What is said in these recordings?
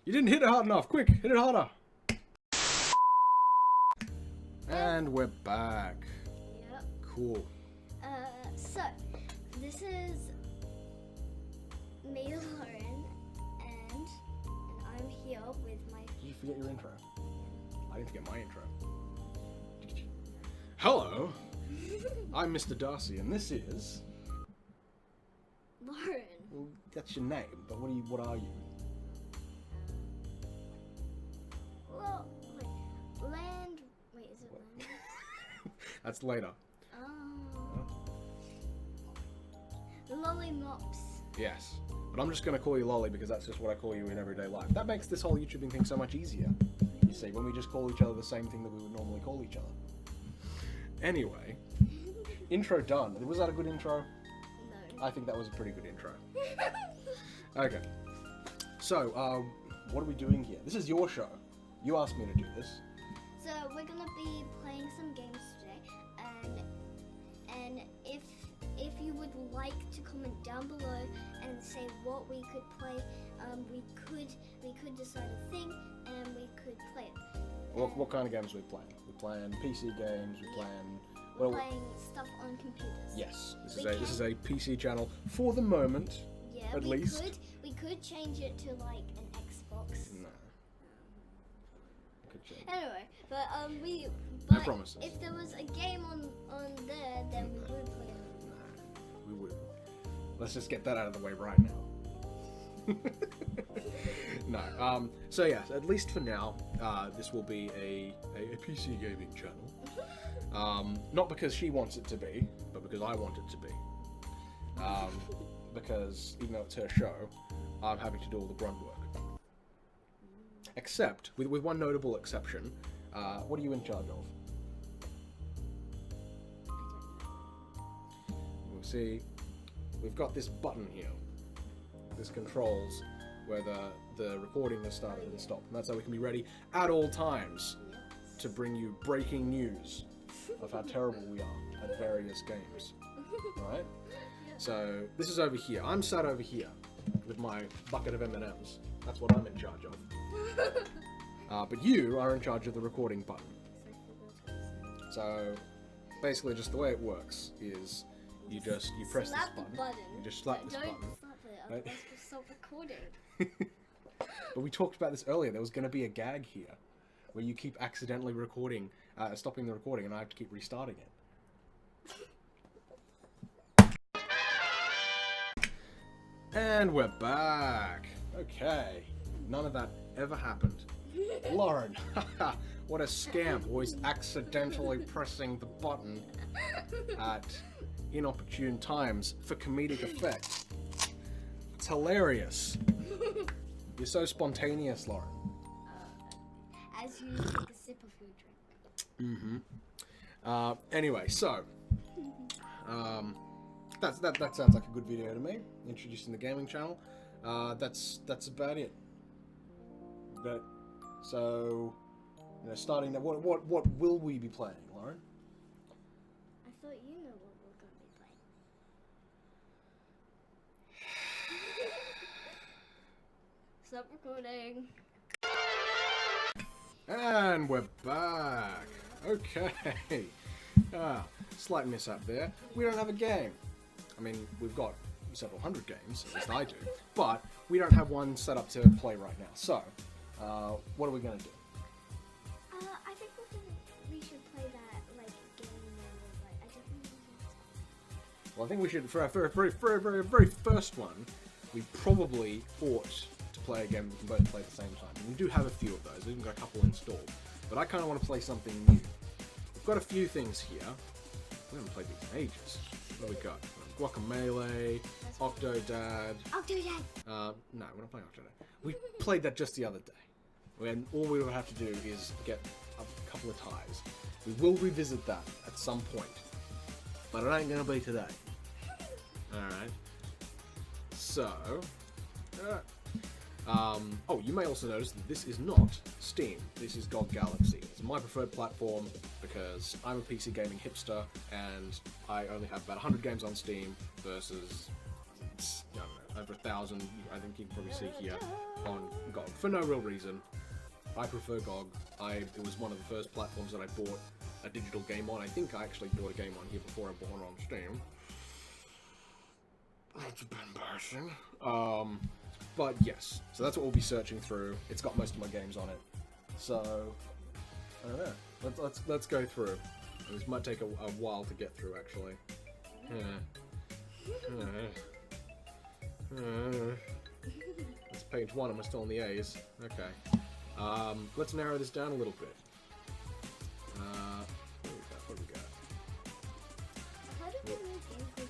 You didn't hit it hard enough. Quick, hit it harder. And we're back. Yep. Cool. So, this is me, Lauren, and I'm here with my... Did you forget your intro? I didn't forget my intro. Hello, I'm Mr. Darcy, and this is... Lauren. Well, that's your name, but what are you? Well, wait, is it land? That's later. Lolly Mops. Yes. But I'm just going to call you Lolly because that's just what I call you in everyday life. That makes this whole YouTubing thing so much easier. You see, when we just call each other the same thing that we would normally call each other. Anyway, intro done. Was that a good intro? No. I think that was a pretty good intro. Okay. So, what are we doing here? This is your show. You asked me to do this. So we're gonna be playing some games today, and if you would like to comment down below and say what we could play, we could decide a thing and we could play it. What kind of games are we playing? We're playing PC games. We're playing stuff on computers. Yes, this is a PC channel for the moment. Yeah, at least. We could change it to like an Xbox. No. Could change. Anyway, No promises. If there was a game on there, then we would play it. Nah, we wouldn't. Let's just get that out of the way right now. No. So yes, at least for now, this will be a PC gaming channel. Not because she wants it to be, but because I want it to be. Because even though it's her show, I'm having to do all the grunt work. Except, with one notable exception, what are you in charge of? We'll see, we've got this button here. This controls whether the recording has started and stopped. And that's how we can be ready at all times to bring you breaking news of how terrible we are at various games. Right? So, this is over here. I'm sat over here with my bucket of M&Ms. That's what I'm in charge of. But you are in charge of the recording button. So, basically just the way it works is you press this button. You just slap this button. Don't slap it, otherwise we'll stop recording. But we talked about this earlier. There was going to be a gag here where you keep accidentally stopping the recording and I have to keep restarting it. And we're back. Okay. None of that ever happened. Lauren, what a scamp, always accidentally pressing the button at inopportune times for comedic effect. It's hilarious. You're so spontaneous, Lauren. As you take a sip of your drink. Mm-hmm. Anyway, so that sounds like a good video to me. Introducing the gaming channel. That's about it. But so, starting. What will we be playing, Lauren? I thought you know what we're going to be playing. Stop recording. And we're back. Okay. Slight mishap there. We don't have a game. I mean, we've got several hundred games, at least I do, but we don't have one set up to play right now. So, what are we going to do? I think we should play that game where I don't know what it's called. Well, I think we should, for our very first one, we probably ought to play a game we can both play at the same time. And we do have a few of those. We've even got a couple installed. But I kind of want to play something new. We've got a few things here. We haven't played these in ages. What have we got? Guacamelee, Octodad. Octodad! No, we're not playing Octodad. We played that just the other day. When all we would have to do is get a couple of ties. We will revisit that at some point. But it ain't going to be today. Alright. So, oh, you may also notice that this is not Steam. This is GOG Galaxy. It's my preferred platform because I'm a PC gaming hipster and I only have about 100 games on Steam versus, I don't know, over 1,000. I think you can probably see here on GOG for no real reason. I prefer GOG. It was one of the first platforms that I bought a digital game on. I think I actually bought a game on here before I bought it on Steam. That's a bit embarrassing. But yes, so that's what we'll be searching through. It's got most of my games on it. So, I don't know. Let's go through. This might take a while to get through, actually. That's page 1, and we're still on the A's. Okay. Let's narrow this down a little bit. What do we got? How do we make games with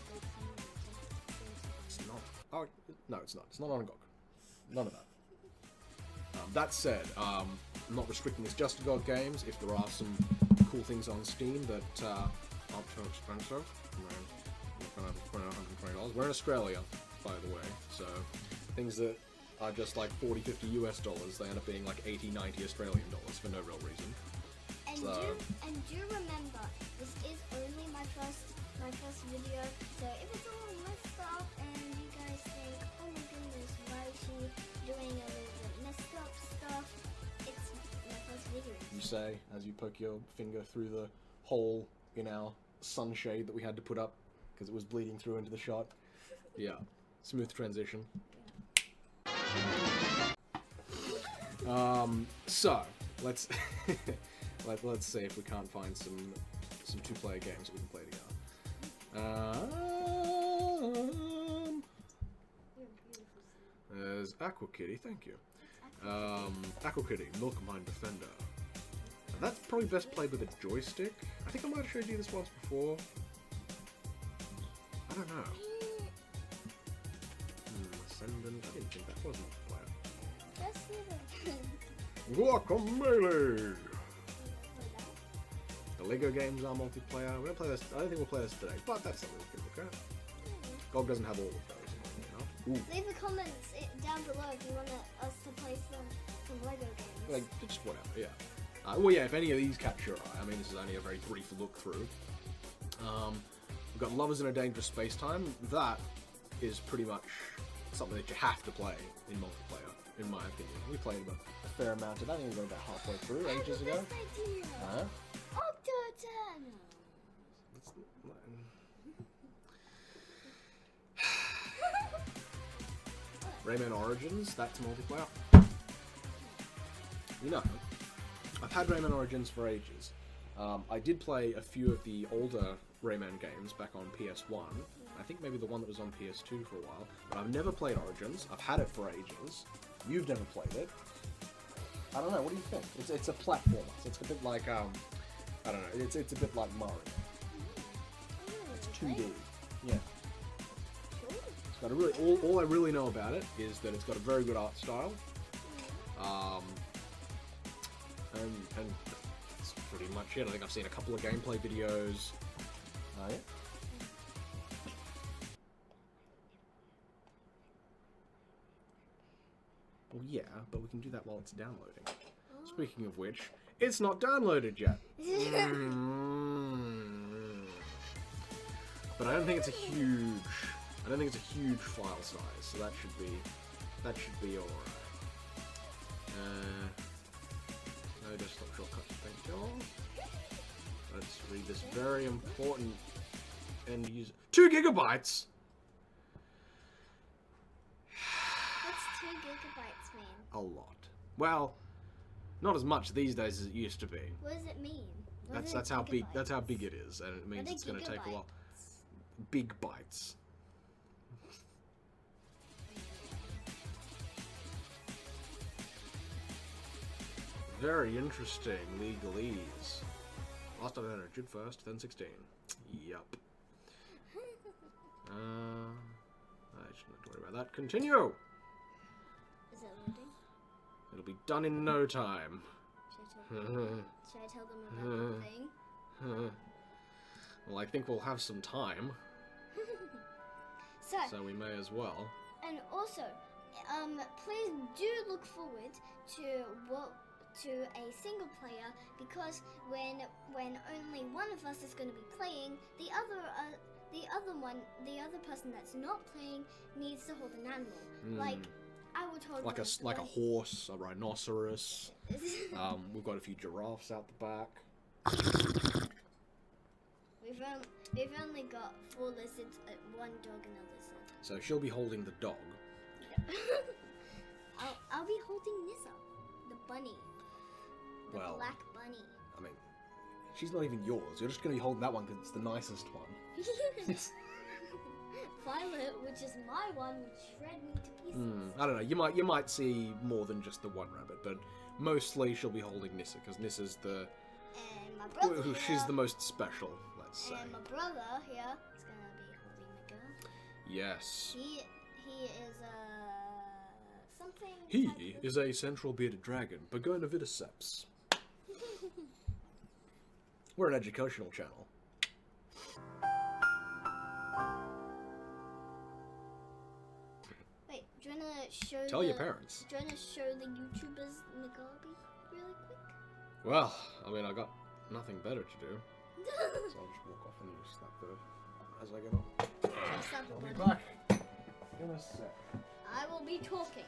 It's not. Oh, no, it's not. It's not on GOG. None of that. That said, I'm not restricting this just to GOG games. If there are some cool things on Steam that aren't too expensive, I'm not going to spend $120. We're in Australia, by the way, so things that are just like 40, 50 US dollars, they end up being like 80, 90 Australian dollars for no real reason. And do remember, this is only my first video, so if it's all messed up and you guys think, oh my goodness, why is she doing a little bit messed up stuff, it's my first video. You say, as you poke your finger through the hole in our sunshade that we had to put up, because it was bleeding through into the shot. Yeah, smooth transition. So, let's let's see if we can't find some two-player games that we can play together. There's Aqua Kitty, thank you. Aqua Kitty, Milk Mine Defender. Now, that's probably best played with a joystick. I think I might have showed you this once before. I don't know. Ascendant, I didn't think that was multiplayer. That's it. Guacamelee! The Lego games are multiplayer. We don't play this. I don't think we'll play this today, but that's something we can look at. GOG doesn't have all of those. Ooh. Leave the comments down below if you want us to play some Lego games. Like, just whatever, yeah. Well, yeah, if any of these catch your eye, I mean, this is only a very brief look through. We've got Lovers in a Dangerous Space-Time. That is pretty much something that you have to play in multiplayer, in my opinion. We played a fair amount of that. I think we got about halfway through ages ago. Rayman Origins, that's multiplayer. You know, I've had Rayman Origins for ages. I did play a few of the older Rayman games back on PS1. I think maybe the one that was on PS2 for a while. But I've never played Origins. I've had it for ages. You've never played it. I don't know, what do you think? It's a platformer. So it's a bit like, I don't know, it's a bit like Mario. It's 2D. Yeah. It's got a really, all I really know about it is that it's got a very good art style. And that's pretty much it. I think I've seen a couple of gameplay videos. Oh, yeah? Well, yeah, but we can do that while it's downloading. Speaking of which, it's not downloaded yet. But I don't think it's a huge file size, so that should be alright. No desktop shortcuts, thank you. Let's read this very important end user. 2 gigabytes. What's 2 gigabytes mean? A lot. Well, not as much these days as it used to be. What does it mean? That's how big it is, and it means it's going to take a while. Big bytes. Very interesting legalese. Last I've entered June 1st, then 16. Yup. I shouldn't have to worry about that. Continue! Is it loading? It'll be done in no time. Should I tell them about the thing? Well, I think we'll have some time. So we may as well. And also, please do look forward to a single player, because when only one of us is going to be playing, the the other person that's not playing needs to hold an animal. Like I would hold like a horse, a rhinoceros. We've got a few giraffes out the back. We've only got 4 lizards, 1 dog, and a lizard. So she'll be holding the dog. I'll be holding Nissa, the bunny, the Well, black bunny. I mean, she's not even yours. You're just going to be holding that one because it's the nicest one. Violet, which is my one, would shred me to pieces. I don't know. You might see more than just the one rabbit, but mostly she'll be holding Nissa because Nissa's the And my brother here, she's the most special. Let's say. and my brother here is gonna be holding Miguel. Yes. He is something. He type of- is a central bearded dragon, Pagonavidiceps. We're an educational channel. Wait, do you wanna show? Tell your parents. Do you wanna show the YouTubers Mugabe really quick? Well, I mean, I got nothing better to do, so I'll just walk off and just slap the as I get on. I'll be back in a sec. I will be talking.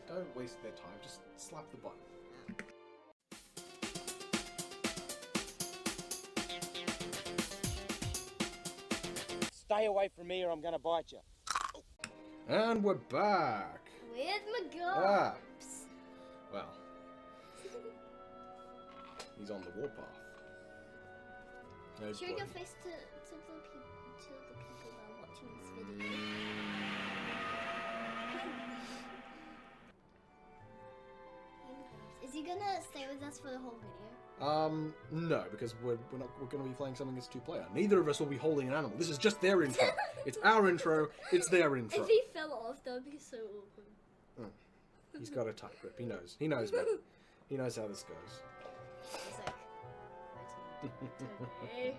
Don't waste their time. Just slap the button. Stay away from me or I'm going to bite you. And we're back. With Miguel. Ah. Well, he's on the warpath. No Show point. your face to the people that are watching this video. Is he gonna stay with us for the whole video? No, because we're going to be playing something as 2-player. Neither of us will be holding an animal. This is just their intro. It's our intro. It's their intro. If he fell off, that would be so awkward. He's got a tight grip. He knows. He knows, man. He knows how this goes. He's like, where'd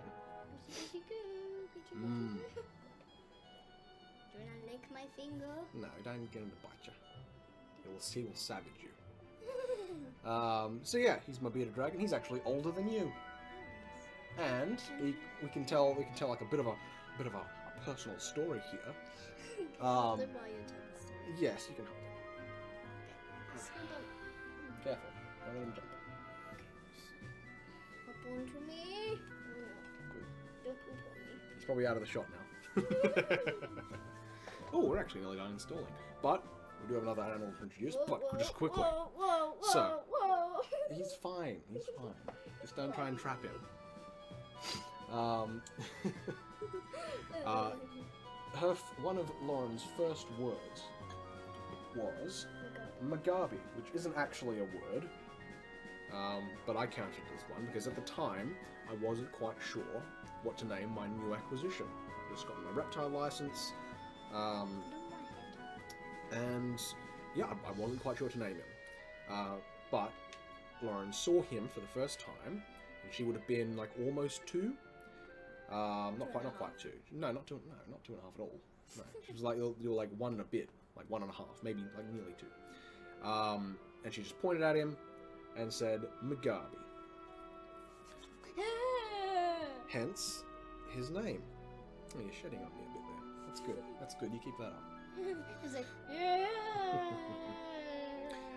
he go? Do you wanna lick my finger? No, don't get him to bite you. He will savage you. So yeah, he's my bearded dragon. He's actually older than you, and we can tell like a bit of a personal story here. Hold it while you're telling the story. Yes, you can hold it. Okay. Hold on. Careful, don't let him jump. Hop onto me. Don't poop on me. He's probably out of the shot now. Oh, we're actually nearly done installing, but we do have another animal to introduce. But just quickly, Whoa. So- he's fine. He's fine. Just don't try and trap him. One of Lauren's first words was Mugabe, which isn't actually a word, but I counted it as one because at the time I wasn't quite sure what to name my new acquisition. Just got my reptile license, and yeah, I wasn't quite sure what to name him. But Lauren saw him for the first time, and she would have been like almost 2. Not quite 2. No, not 2 and a half at all. No, she was like you're like 1 and a bit, like 1 and a half, maybe like nearly 2. And she just pointed at him and said Mugabe. Hence his name. Oh, you're shedding on me a bit there. That's good. That's good. You keep that up. He's like, yeah.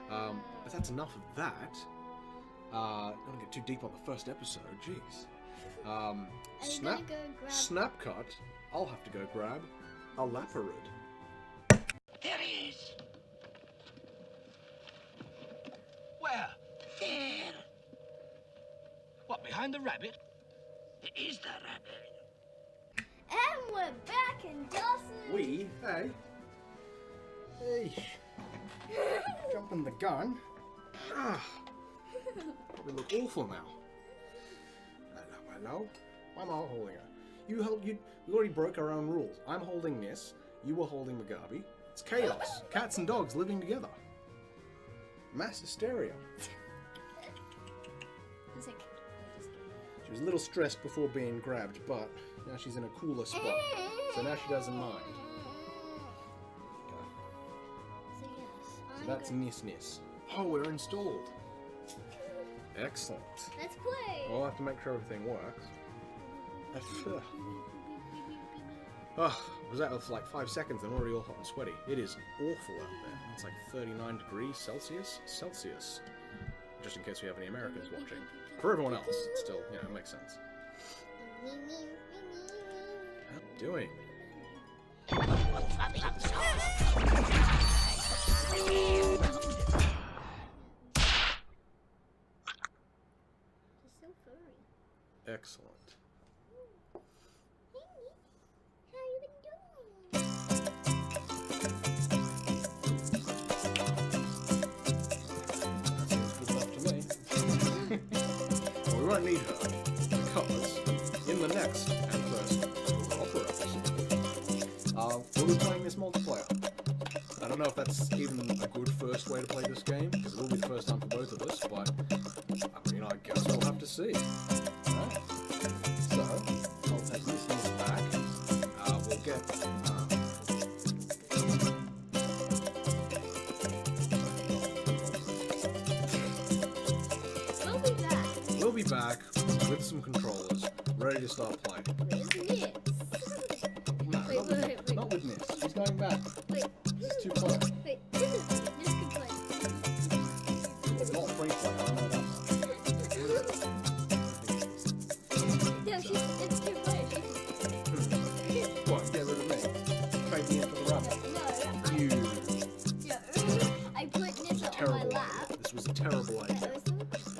But that's enough of that. I don't want to get too deep on the first episode. Jeez. Snapcut. I'll have to go grab a Laparid. There he is. Where? There. What, behind the rabbit? It is the rabbit. And we're back in Dawson. Hey. Jumping the gun. We look awful now. Hello. Why am I holding her? We already broke our own rules. I'm holding this. You were holding Mugabe. It's chaos. Cats and dogs living together. Mass hysteria. He's like, She was a little stressed before being grabbed, but now she's in a cooler spot. So now she doesn't mind. So yes, So that's Nis. Oh, we're installed. Excellent. Let's play. We'll have to make sure everything works. Oh, was that for like 5 seconds and already all hot and sweaty. It is awful out there. It's like 39 degrees Celsius. Just in case we have any Americans watching. For everyone else, it's still, you know, it makes sense. How are you doing? He's so furry. Excellent. How you been doing? That seems good enough to me. Well, we won't need her, because in the next and first opera episode, we'll be playing this multiplayer. I don't know if that's even a good first way to play this game, because it will be the first time for both of us, but I mean, I guess we'll have to see. Alright. So, I'll take this back. We'll get... We'll be back with some controllers, ready to start playing. Where's Nis? No, Wait. not with Nis. He's going back. Wait, This is too close. wait, Nis can play. It's not free play, I know that No, it's too close. What, get rid of me? Trade me in for the rabbit. No, I put Nis on my Terrible lap. idea. This was a terrible idea. That was so